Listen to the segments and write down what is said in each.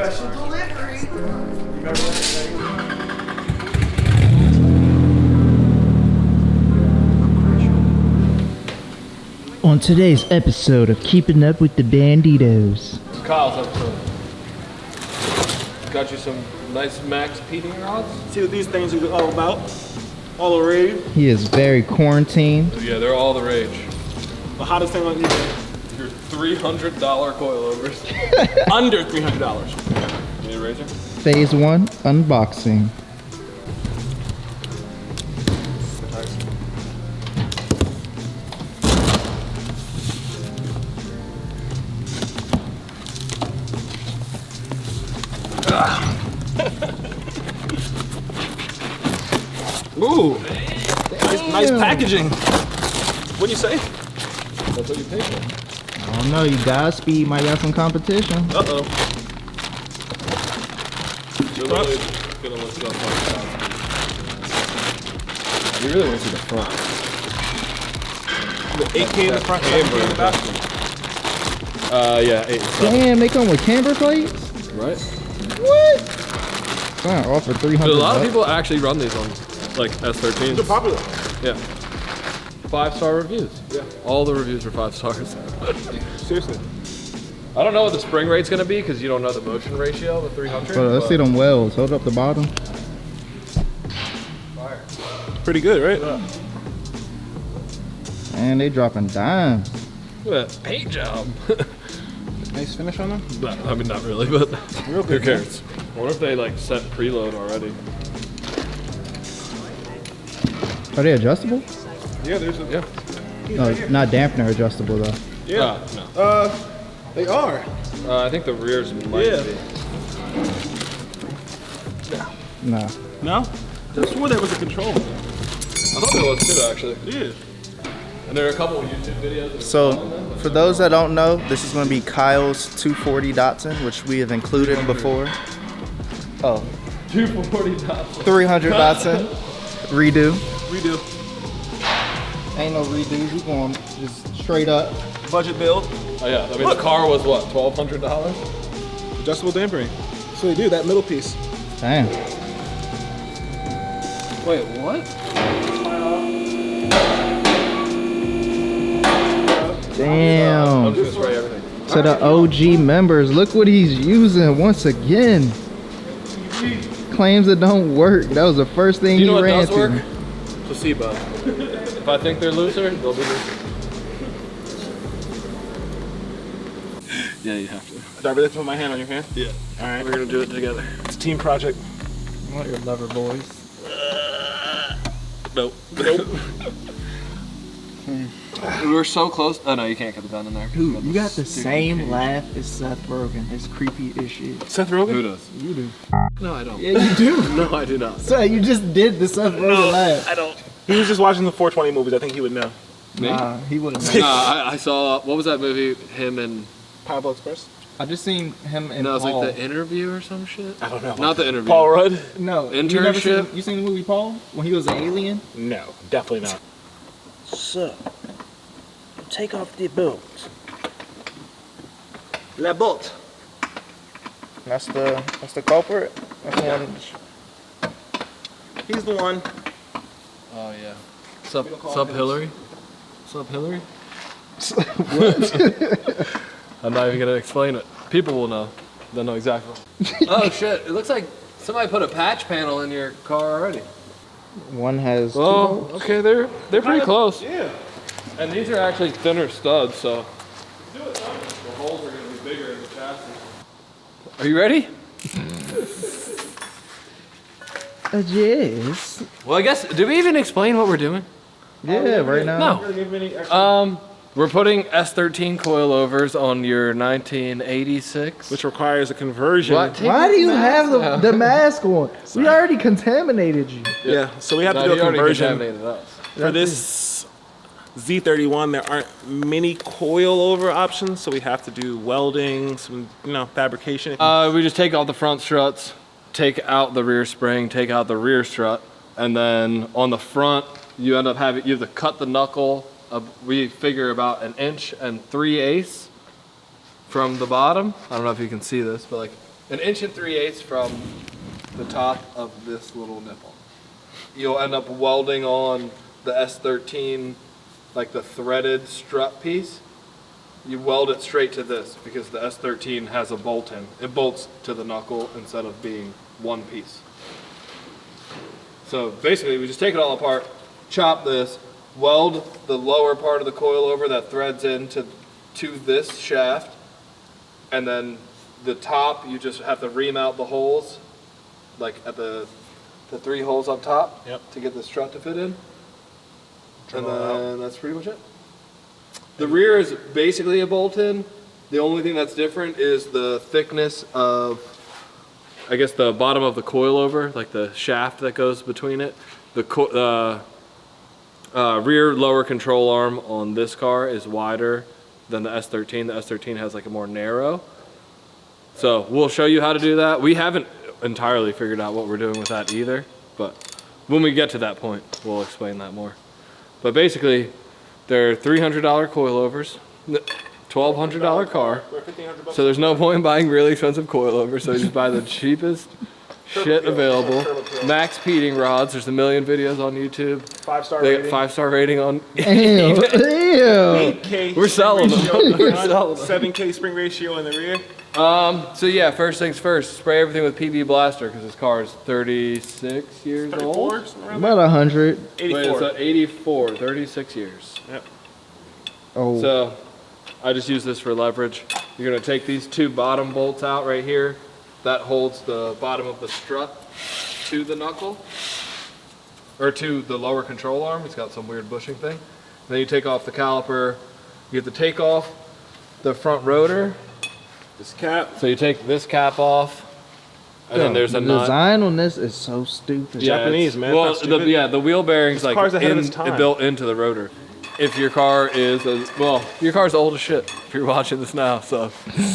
Special delivery. On today's episode of Keeping Up with the Banditos. It's Kyle's episode. Got you some nice Maxpeedingrods. See what these things are all about? All the rage. He is very quarantined. Yeah, they're all the rage. The hottest thing on eBay. Your $300 coilovers. Under $300. Need a razor? Phase 1 unboxing. Ooh. Nice packaging. What'd you say? That's what you paid for. I don't know, you Godspeed might got some competition. Uh-oh. You're really gonna want to see the front. You really want to see the front. The 8K in the front, 7K in the back. Yeah, 8 and 7. Damn, they come with camber plates? Right? What? Trying to offer 300. But a lot of people actually run these on like S13s. They're popular. Yeah. 5-star reviews. Yeah. All the reviews are 5 stars. Seriously. I don't know what the spring rate's gonna be because you don't know the motion ratio of the 300. But let's see them welds. Hold up the bottom. Fire. Pretty good, right? Yeah. Man, they dropping dimes. Look at that paint job. Nice finish on them. I mean, not really, but Real who good. cares? I wonder if they like set preload already. Are they adjustable? Yeah, there's a... Yeah. No, not dampener adjustable though. Yeah. No. They are. I think the rears might Yeah. be. Nah. No? I swore there was a control. I thought there was too, actually. Yeah. And there are a couple of YouTube videos. That So, for those that don't know, this is going to be Kyle's 240 Datsun, which we have included before. Oh, 240 dollars. 300 Datsun. Redo. Redo. Ain't no redos. We going just straight up. Budget build. Oh yeah, I mean the car was what, $1,200? Adjustable dampering. So they do that middle piece. Damn. Wait, what? Damn. I'm just gonna spray everything. To the OG members, look what he's using once again. Claims it don't work. That was the first thing You know he what ran does work? to. Placebo. If I think they're looser, they'll be looser. Yeah, you have to. Do I really put my hand on your hand? Yeah. All right. We're gonna do it together. It's a team project. What your lover boys? Nope. Nope. We were so close. Oh no, you can't get the gun in there. Dude, you got the same laugh as Seth Rogen. It's creepy as shit. Seth Rogen? Who does? You do. No, I don't. Yeah, you do. No, I do not. So you just did the Seth Rogen laugh. I don't. He was just watching the 420 movies. I think he would know. Me? Nah, he wouldn't. Nah, I saw. What was that movie? Him and. Pineapple Express? I just seen him and No, it was Paul. like the interview or some shit. I don't know. Not the interview. Paul Rudd? No, you never Internship? you seen the movie Paul when he was an alien? No, definitely not. So, take off the bolt. La bolt. That's the culprit. That's the one. He's the one. Oh yeah. Sup, Hillary? Sup, Hillary? I'm not even gonna explain it. People will know. They'll know exactly. Oh shit! It looks like somebody put a patch panel in your car already. One has. Oh, okay. They're pretty close. Yeah. And these are actually thinner studs, so the holes are gonna be bigger in the chassis. Are you ready? Yes. Well, I guess. Did we even explain what we're doing? Yeah, right now. No. We're putting S13 coilovers on your 1986. Which requires a conversion. What? Why do you have the mask on? We already contaminated you. Yeah, so we have to No, do you a already conversion. contaminated us. For this Z31, there aren't many coilover options, so we have to do welding, some fabrication. We just take out the front struts, take out the rear spring, take out the rear strut, and then on the front, you have to cut the knuckle. We figure about 1 3/8 from the bottom. I don't know if you can see this, but like 1 3/8 from the top of this little nipple. You'll end up welding on the S13, like the threaded strut piece. You weld it straight to this because the S13 has a bolt in. It bolts to the knuckle instead of being one piece. So basically we just take it all apart, chop this, weld the lower part of the coilover that threads into this shaft, and then the top you just have to remount the holes, like at the 3 holes up top, to get the strut to fit in. And then that's pretty much it. The rear is basically a bolt-in. The only thing that's different is the thickness of, I guess, the bottom of the coilover, like the shaft that goes between it. The rear lower control arm on this car is wider than the S13. The S13 has like a more narrow. So we'll show you how to do that. We haven't entirely figured out what we're doing with that either, but when we get to that point, we'll explain that more. But basically, they're $300 coilovers, $1,200 car. So there's no point in buying really expensive coilovers, so you just buy the cheapest shit available. Maxpeedingrods, there's a million videos on YouTube. 5-star They rating. got 5-star rating on Ew, ew. 8K We're selling them. spring ratio We're in the selling front, them. 7K spring ratio in the rear. So yeah, first things first, spray everything with PB Blaster because this car is 36 years 34, old. something around About 100. there. Wait, 84. it's 84, 36 years. Yep. Oh, So I just use this for leverage. You're gonna take these 2 bottom bolts out right here. That holds the bottom of the strut to the knuckle, or to the lower control arm. It's got some weird bushing thing. Then you take off the caliper. You have to take off the front rotor. This cap. So you take this cap off, and then there's a the nut. design on this is so stupid. Yeah, Japanese, it's- man. Well, That's stupid. the wheel bearings like car's ahead of its time. built into the rotor. If your car is your car's old as shit. If you're watching this now, so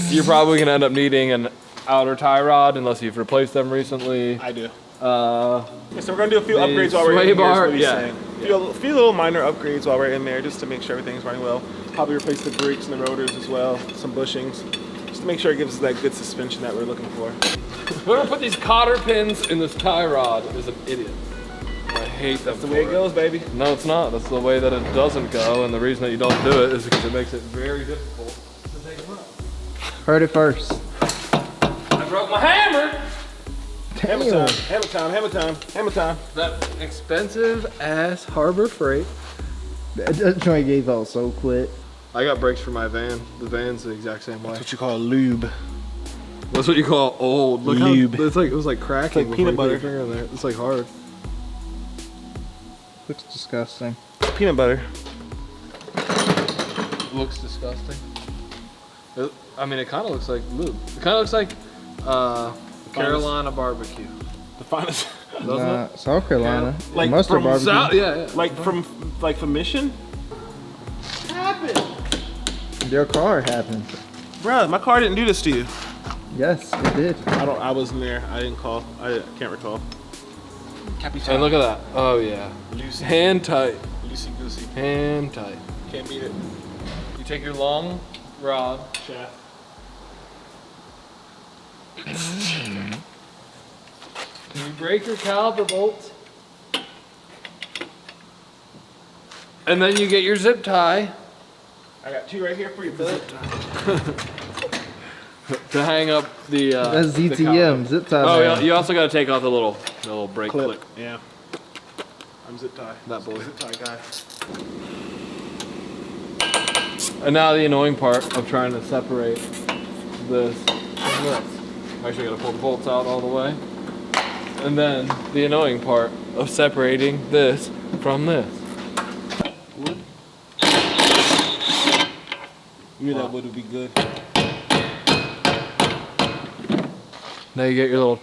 you're probably gonna end up needing an outer tie rod unless you've replaced them recently. I do. Uh, Yeah, so we're gonna do a few the upgrades while we're sway in here. is bar, what he's yeah. saying. A few little minor upgrades while we're in there, just to make sure everything's running well. Probably replace the brakes and the rotors as well, some bushings, just to make sure it gives us that good suspension that we're looking for. whoever put these cotter pins in this tie rod is an idiot. I hate them. That's the way it goes, baby. No, it's not. That's the way that it doesn't go, and the reason that you don't do it is because it makes it very difficult to take them out. Heard it first. I broke my hammer. Hammer time, hammer time, hammer time, hammer time. That expensive ass Harbor Freight. That joint gave out so quick. I got brakes for my van. The van's the exact same way. That's what you call lube. That's what you call old. Look Lube. how it's like. It was like cracking. like before peanut you put your butter. finger in there. It's like hard. Looks disgusting. Peanut butter. Looks disgusting. I mean, it kind of looks like lube. It kind of looks like Carolina barbecue, The finest. doesn't Nah, it? South Carolina. Like Mustard from barbecue. Yeah. Like from Mission? Your car happened. Bruh, my car didn't do this to you. Yes, it did. I wasn't there. I didn't call. I can't recall. And look at that. Oh yeah. Hand tight. Loosey goosey. Hand tight. Can't beat it. You take your long rod. Shaft. You break your caliper bolts. And then you get your zip tie I got 2 right here for you, Philip. to hang up the. That's the ZTM, zip tie. Oh, man. yeah, you also got to take off the little brake clip. Yeah. I'm zip tie. That boy. Zip tie guy. And now the annoying part of trying to separate this from this. Actually, got to pull the bolts out all the way. And then the annoying part of separating this from this. You knew that wood would be good. Now you get your little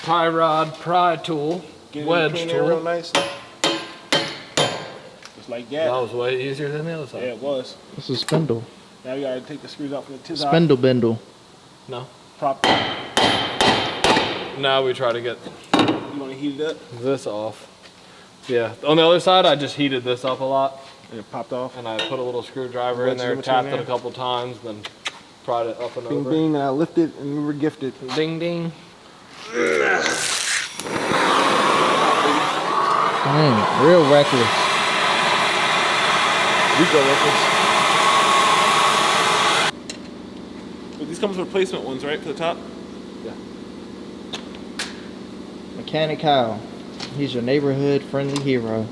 tie rod pry tool, Get it wedge in there real tool. nice. Just like That that. was way easier than the other side. Yeah, it was. This is spindle. Now you gotta take the screws out from the tizop. Spindle bindle. No. Prop. Now we try to get You wanna heat it up? this off. Yeah. On the other side, I just heated this up a lot. And it popped off. And I put a little screwdriver in Wedged there, in between tapped it there. a couple times, then Pried it up and Bing over. bing, and I lifted and we were gifted. Ding ding. Dang, real reckless. We go reckless. But these come with replacement ones, right, for the top? Yeah. Mechanic Kyle. He's your neighborhood friendly hero.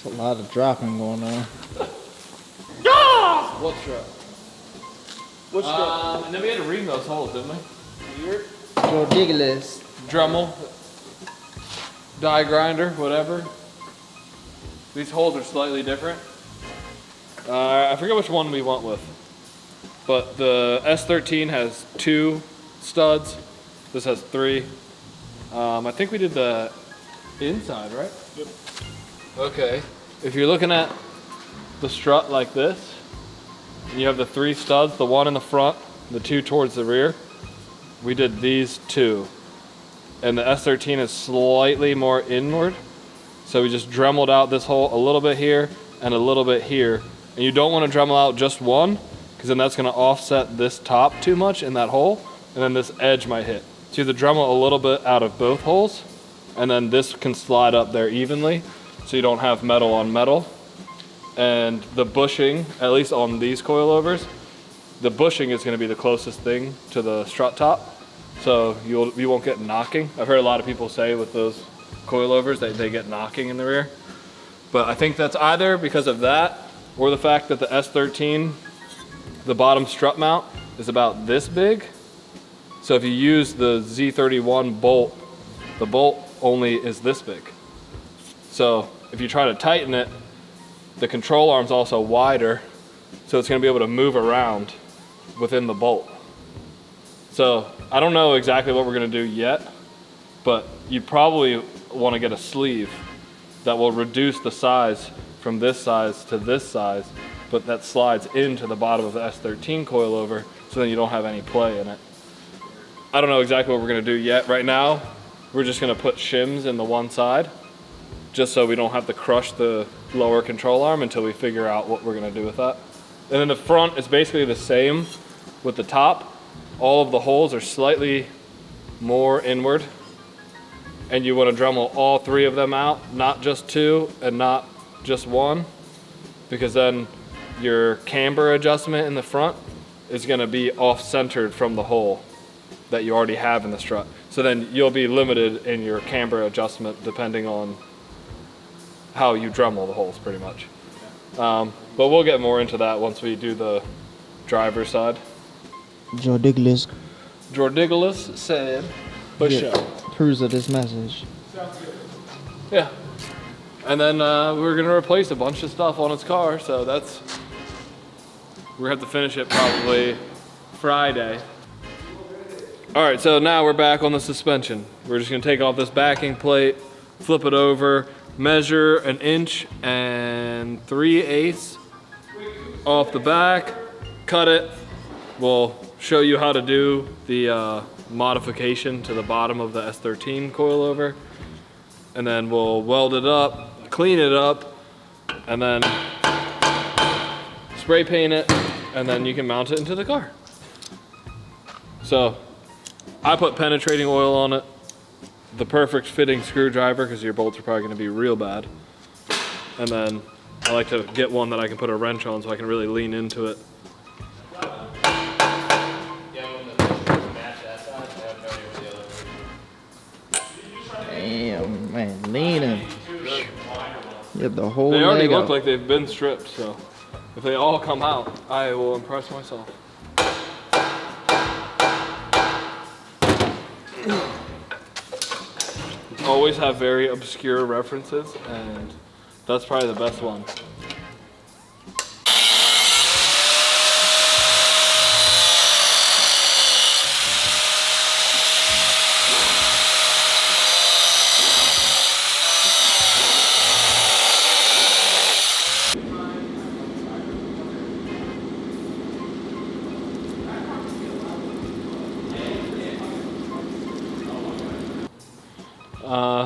A lot of dropping going on. What strap? What's And then we had to ring those holes, didn't we? Ridiculous. Dremel, die grinder, whatever. These holes are slightly different. I forget which one we went with, but the S13 has 2 studs. This has 3. I think we did the inside, right? Yep. Okay. If you're looking at the strut like this, and you have the 3 studs, the one in the front, the 2 towards the rear, we did these 2. And the S13 is slightly more inward. So we just dremeled out this hole a little bit here and a little bit here. And you don't want to dremel out just one, because then that's going to offset this top too much in that hole, and then this edge might hit. So you have to dremel a little bit out of both holes, and then this can slide up there evenly, so you don't have metal on metal. And the bushing, at least on these coilovers, the bushing is going to be the closest thing to the strut top, so you won't get knocking. I've heard a lot of people say with those coilovers that they get knocking in the rear, but I think that's either because of that or the fact that the S13, the bottom strut mount is about this big. So if you use the Z31 bolt, the bolt only is this big. So if you try to tighten it, the control arm's also wider, so it's going to be able to move around within the bolt. So I don't know exactly what we're going to do yet, but you probably want to get a sleeve that will reduce the size from this size to this size, but that slides into the bottom of the S13 coilover, so then you don't have any play in it. I don't know exactly what we're going to do yet. Right now, we're just going to put shims in the one side, just so we don't have to crush the lower control arm until we figure out what we're going to do with that. And then the front is basically the same with the top. All of the holes are slightly more inward, and you want to Dremel all 3 of them out, not just 2 and not just 1, because then your camber adjustment in the front is going to be off-centered from the hole that you already have in the strut. So then you'll be limited in your camber adjustment depending on how you Dremel the holes, pretty much. But we'll get more into that once we do the driver's side. Jordiglus. Jordiglus said, push Yeah. up. Approves of this message. Yeah. And then we're gonna replace a bunch of stuff on its car, so we're gonna have to finish it probably Friday. All right, so now we're back on the suspension. We're just gonna take off this backing plate, flip it over, measure 1 3/8 off the back, cut it. We'll show you how to do the modification to the bottom of the S13 coilover, and then we'll weld it up, clean it up, and then spray paint it, and then you can mount it into the car. So I put penetrating oil on it, the perfect fitting screwdriver, because your bolts are probably going to be real bad, and then I like to get one that I can put a wrench on so I can really lean into it. Damn, man, leaning. You have the whole They already leg look out. like they've been stripped, so if they all come out, I will impress myself. always have very obscure references, and that's probably the best one.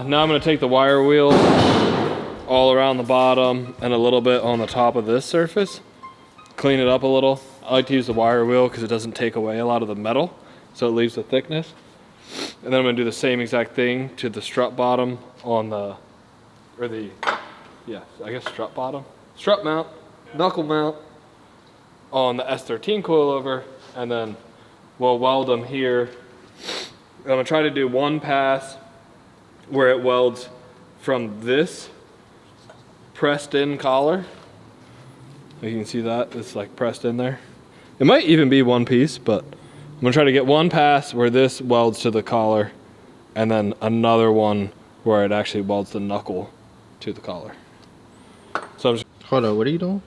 Now I'm going to take the wire wheel all around the bottom and a little bit on the top of this surface, clean it up a little. I like to use the wire wheel because it doesn't take away a lot of the metal, so it leaves the thickness. And then I'm going to do the same exact thing to the strut bottom on the, strut bottom, strut mount, knuckle mount on the S13 coilover, and then we'll weld them here. I'm going to try to do one pass where it welds from this pressed in collar. You can see that, it's like pressed in there. It might even be one piece, but I'm gonna try to get one pass where this welds to the collar, and then another one where it actually welds the knuckle to the collar. So I'm just... Hold on, what are you doing?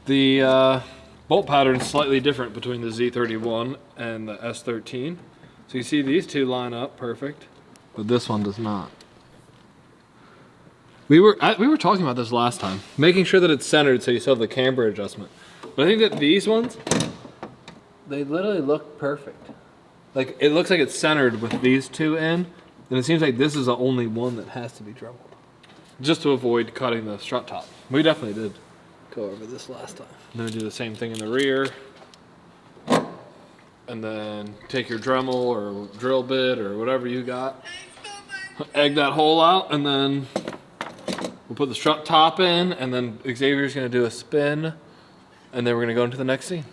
The bolt pattern is slightly different between the Z31 and the S13. So you see these two line up perfect, but this one does not. We were talking about this last time, making sure that it's centered so you still have the camber adjustment. But I think that these ones, they literally look perfect. Like, it looks like it's centered with these two in, and it seems like this is the only one that has to be dremelled, just to avoid cutting the strut top. We definitely did go over this last time. And then we do the same thing in the rear. And then take your Dremel or drill bit or whatever you got, egg that hole out, and then we'll put the strut top in, and then Xavier's gonna do a spin, and then we're gonna go into the next scene.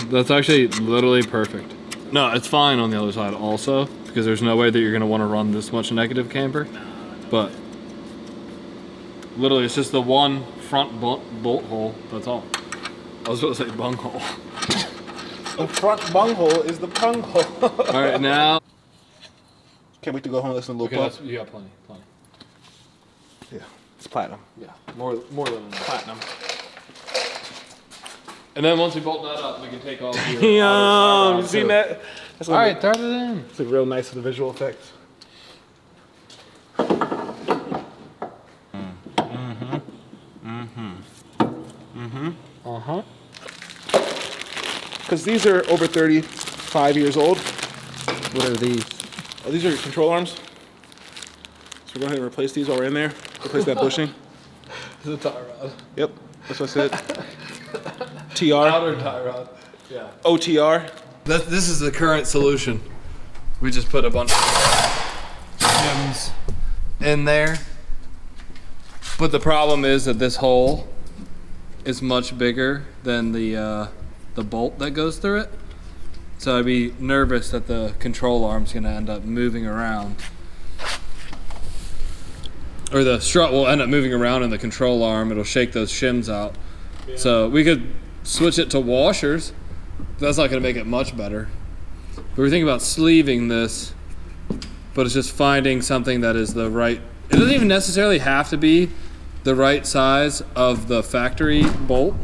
That's actually literally perfect. No, it's fine on the other side also, because there's no way that you're gonna wanna run this much negative camber. But literally it's just the one front bolt hole, that's all. I was supposed to say bung hole. The front bung hole is the bung hole. All right, now. Can't wait to go home and listen to Okay, Lil Pump. you got plenty. Yeah, it's platinum. Yeah, more than enough. Platinum. And then once we bolt that up, we can take off your Yeah, you seen that? That's all right, throw it in. It's like real nice with the visual effects. Because these are over 35 years old. What are these? Oh, these are your control arms. So we're going to replace these while we're in there. Replace that bushing. This is a tie rod. Yep, that's what I said. TR. Outer tie rod. Yeah. OTR. This is the current solution. We just put a bunch of gems in there. But the problem is that this hole is much bigger than the bolt that goes through it. So I'd be nervous that the control arm's gonna end up moving around. Or the strut will end up moving around in the control arm. It'll shake those shims out. Yeah. So we could switch it to washers. That's not gonna make it much better. We were thinking about sleeving this, but it's just finding something that is the right, it doesn't even necessarily have to be the right size of the factory bolt,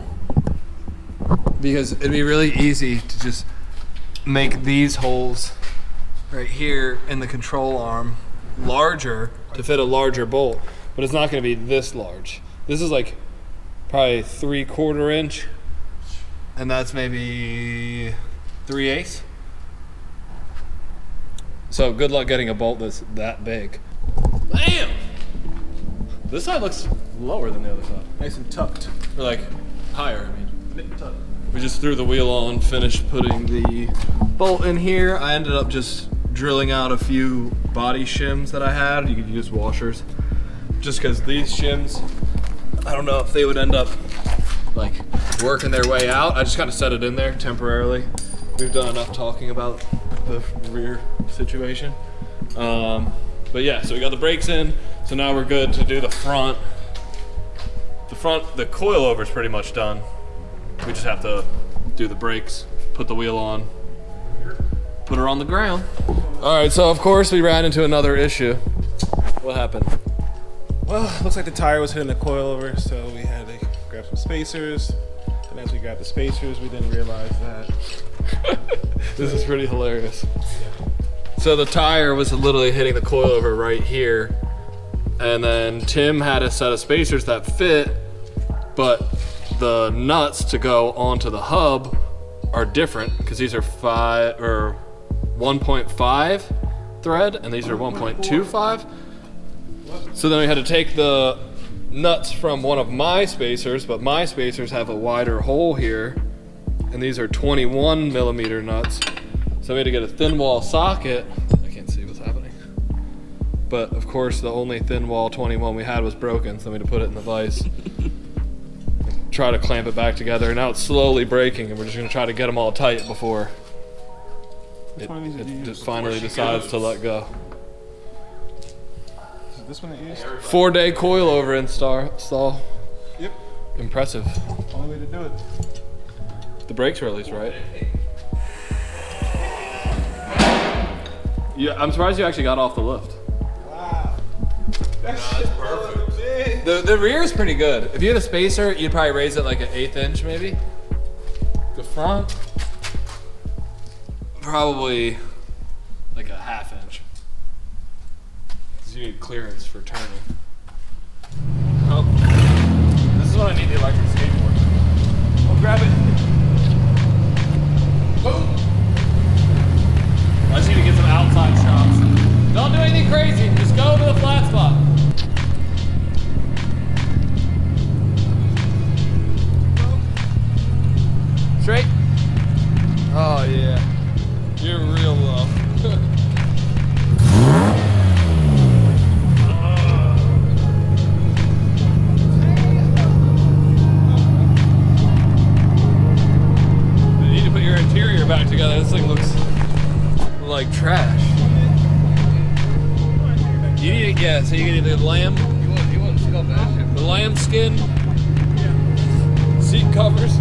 because it'd be really easy to just make these holes right here in the control arm larger to fit a larger bolt, but it's not gonna be this large. This is like probably 3/4 inch, and that's maybe 3/8. So good luck getting a bolt that's that big. Bam! This side looks lower than the other side. Nice and tucked. Or like higher, I mean. We just threw the wheel on, finished putting the bolt in here. I ended up just drilling out a few body shims that I had. You could use washers. Just because these shims, I don't know if they would end up like working their way out. I just kind of set it in there temporarily. We've done enough talking about the rear situation. But yeah, so we got the brakes in, so now we're good to do the front. The coilover is pretty much done. We just have to do the brakes, put the wheel on, put her on the ground. All right, so of course we ran into another issue. What happened? Well, looks like the tire was hitting the coilover, so we had to grab some spacers. And as we grabbed the spacers, we didn't realize that. This is pretty hilarious. So the tire was literally hitting the coilover right here. And then Tim had a set of spacers that fit, but the nuts to go onto the hub are different because these are 1.5 thread and these are 1.25. So then we had to take the nuts from one of my spacers, but my spacers have a wider hole here, and these are 21 millimeter nuts. So we had to get a thin wall socket. I can't see what's happening. But of course the only thin wall 21 we had was broken, so we had to put it in the vise. Try to clamp it back together, and now it's slowly breaking, and we're just gonna try to get them all tight before it just finally decides to let go. Is this one that you used? 4-day coilover install. Yep. Impressive. Only way to do it. The brakes are at least right. Yeah, I'm surprised you actually got off the lift. Wow. That's perfect. The rear is pretty good. If you had a spacer, you'd probably raise it like an 1/8 inch maybe. The front, probably like a 1/2 inch. Because you need clearance for turning. Oh, this is what I need the electric skateboard. I'll grab it. Boom! I just need to get some outside shots. Don't do anything crazy, just go to the flat spot. Straight. Oh yeah. You're real low. You need to put your interior back together. This thing looks like trash. You need to, yeah, so you need the lamb. You want to scuff that shit. The lamb skin. Yeah. Seat covers.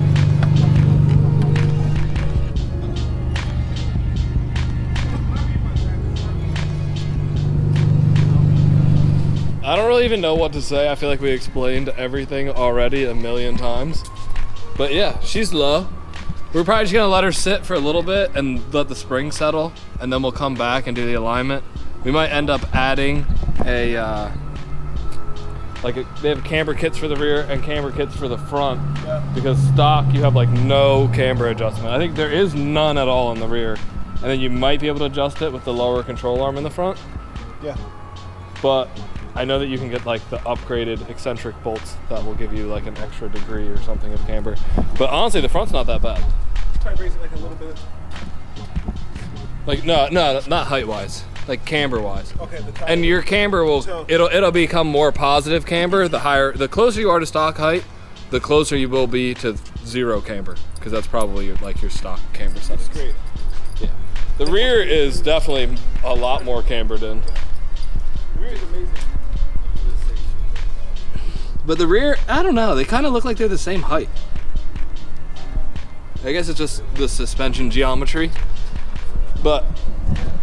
I don't really even know what to say. I feel like we explained everything already a million times. But yeah, she's low. We're probably just gonna let her sit for a little bit and let the spring settle, and then we'll come back and do the alignment. We might end up adding they have camber kits for the rear and camber kits for the front. Yeah. Because stock, you have like no camber adjustment. I think there is none at all in the rear. And then you might be able to adjust it with the lower control arm in the front. Yeah. But I know that you can get like the upgraded eccentric bolts that will give you like an extra degree or something of camber. But honestly, the front's not that bad. Try to raise it like a little bit. Like no, not height wise, like camber wise. Okay. And your camber will it'll become more positive camber the closer you are to stock height, the closer you will be to zero camber, because that's probably your stock camber settings. That's great. Yeah. The rear is definitely a lot more cambered in. The rear is amazing. But the rear, I don't know, they kind of look like they're the same height. I guess it's just the suspension geometry. But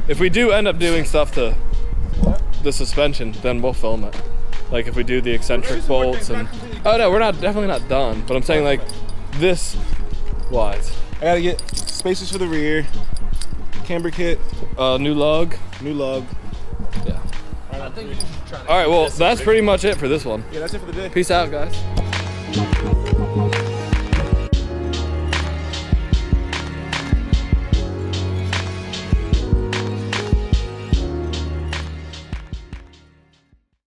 if we do end up doing stuff to the suspension, then we'll film it. Like if we do the eccentric bolts and... Oh no, we're definitely not done. But I'm saying like this wise. I gotta get spacers for the rear, camber kit, new lug. Yeah. All right, well, that's pretty much it for this one. Yeah, that's it for the day. Peace out, guys.